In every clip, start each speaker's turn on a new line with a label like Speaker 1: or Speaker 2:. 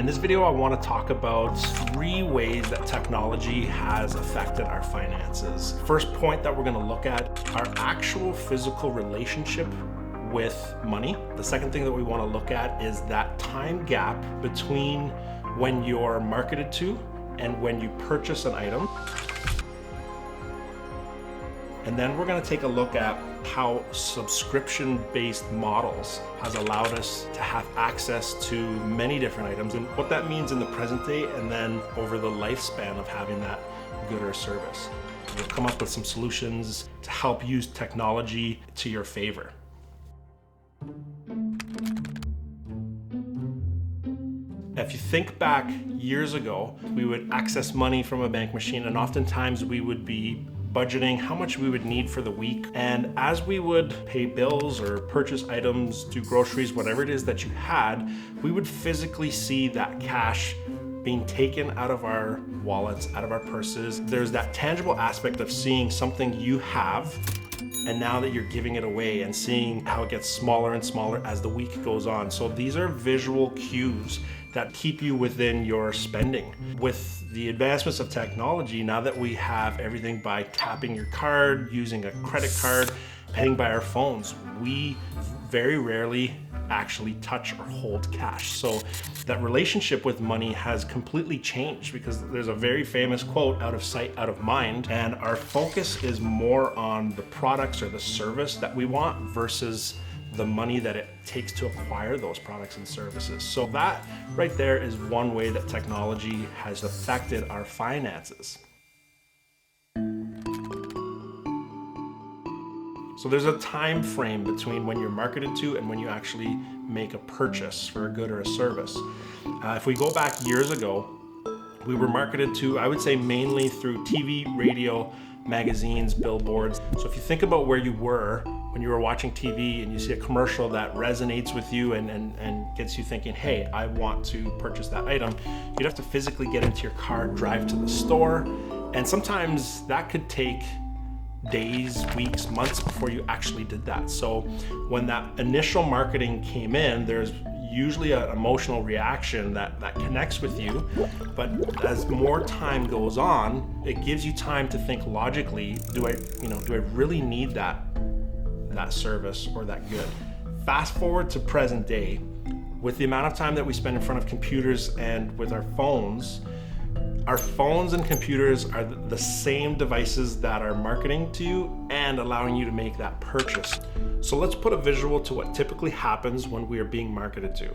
Speaker 1: In this video, I want to talk about 3 ways that technology has affected our finances. First point that we're going to look at, our actual physical relationship with money. The second thing that we want to look at is that time gap between when you're marketed to and when you purchase an item. And then we're going to take a look at how subscription-based models has allowed us to have access to many different items and what that means in the present day and then over the lifespan of having that good or service. We'll come up with some solutions to help use technology to your favor. If you think back years ago, we would access money from a bank machine and oftentimes we would be budgeting how much we would need for the week. And as we would pay bills or purchase items, do groceries, whatever it is that you had, we would physically see that cash being taken out of our wallets, out of our purses. There's that tangible aspect of seeing something you have and now that you're giving it away and seeing how it gets smaller and smaller as the week goes on. So these are visual cues that keep you within your spending. With the advancements of technology, now that we have everything by tapping your card, using a credit card, paying by our phones, we very rarely actually touch or hold cash. So that relationship with money has completely changed because there's a very famous quote, out of sight, out of mind, and our focus is more on the products or the service that we want versus the money that it takes to acquire those products and services. So that right there is one way that technology has affected our finances. So there's a time frame between when you're marketed to and when you actually make a purchase for a good or a service. If we go back years ago, we were marketed to, I would say, mainly through TV, radio, magazines, billboards. So if you think about where you were when you were watching TV and you see a commercial that resonates with you and gets you thinking, hey, I want to purchase that item, you'd have to physically get into your car, drive to the store, and sometimes that could take days, weeks, months before you actually did that. So when that initial marketing came in, there's usually an emotional reaction that connects with you, but as more time goes on, it gives you time to think logically, do I really need that service or that good? Fast forward to present day, with the amount of time that we spend in front of computers and with our phones and computers are the same devices that are marketing to you and allowing you to make that purchase. So let's put a visual to what typically happens when we are being marketed to.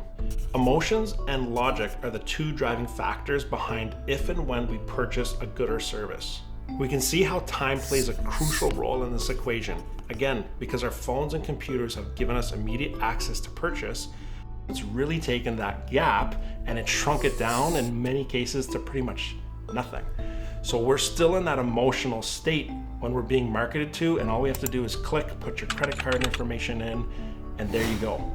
Speaker 1: Emotions and logic are the 2 driving factors behind if and when we purchase a good or service. We can see how time plays a crucial role in this equation. Again, because our phones and computers have given us immediate access to purchase, it's really taken that gap and it shrunk it down in many cases to pretty much nothing. So we're still in that emotional state when we're being marketed to, and all we have to do is click, put your credit card information in, and there you go.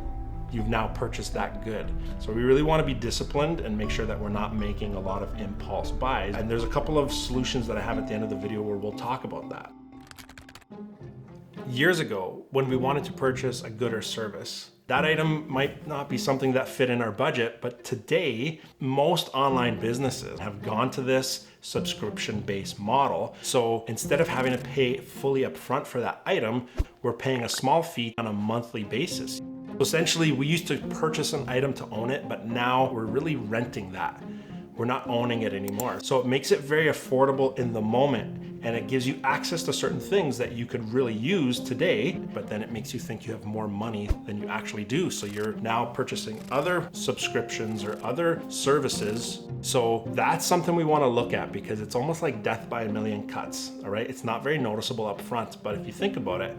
Speaker 1: You've now purchased that good. So we really want to be disciplined and make sure that we're not making a lot of impulse buys. And there's a couple of solutions that I have at the end of the video where we'll talk about that. Years ago, when we wanted to purchase a good or service, that item might not be something that fit in our budget, but today, most online businesses have gone to this subscription-based model. So instead of having to pay fully upfront for that item, we're paying a small fee on a monthly basis. So essentially, we used to purchase an item to own it, but now we're really renting that. We're not owning it anymore. So it makes it very affordable in the moment, and it gives you access to certain things that you could really use today, but then it makes you think you have more money than you actually do. So you're now purchasing other subscriptions or other services. So that's something we want to look at because it's almost like death by a million cuts, all right? It's not very noticeable up front, but if you think about it,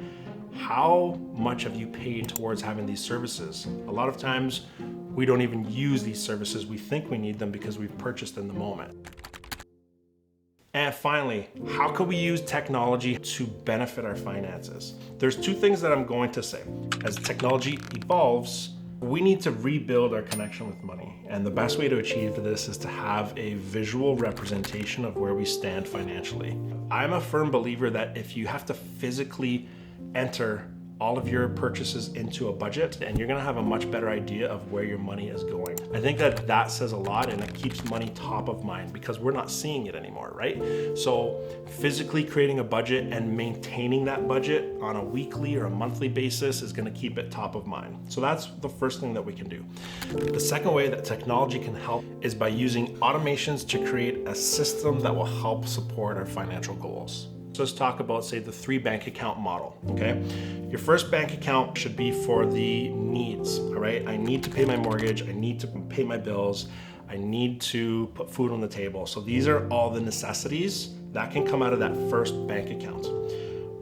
Speaker 1: how much have you paid towards having these services? A lot of times we don't even use these services. We think we need them because we've purchased in the moment. And finally, how can we use technology to benefit our finances? There's 2 things that I'm going to say. As technology evolves, we need to rebuild our connection with money. And the best way to achieve this is to have a visual representation of where we stand financially. I'm a firm believer that if you have to physically enter all of your purchases into a budget, and you're gonna have a much better idea of where your money is going. I think that that says a lot, and it keeps money top of mind because we're not seeing it anymore, right? So physically creating a budget and maintaining that budget on a weekly or a monthly basis is gonna keep it top of mind. So that's the first thing that we can do. The second way that technology can help is by using automations to create a system that will help support our financial goals. So let's talk about, say, the 3 bank account model, okay? Your first bank account should be for the needs, all right? I need to pay my mortgage, I need to pay my bills, I need to put food on the table. So these are all the necessities that can come out of that first bank account.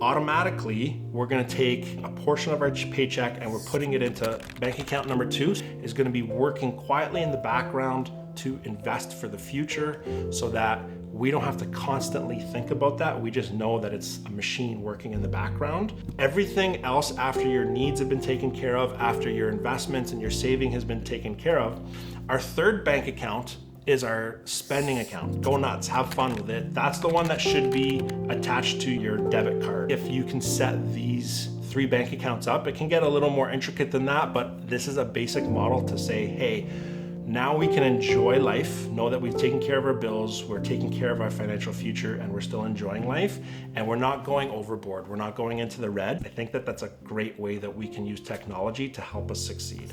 Speaker 1: Automatically, we're gonna take a portion of our paycheck and we're putting it into bank account number 2 is gonna be working quietly in the background to invest for the future so that we don't have to constantly think about that. We just know that it's a machine working in the background. Everything else after your needs have been taken care of, after your investments and your saving has been taken care of, our third bank account is our spending account. Go nuts, have fun with it. That's the one that should be attached to your debit card. If you can set these 3 bank accounts up, it can get a little more intricate than that, but this is a basic model to say, hey, now we can enjoy life, know that we've taken care of our bills, we're taking care of our financial future, and we're still enjoying life, and we're not going overboard, we're not going into the red. I think that that's a great way that we can use technology to help us succeed.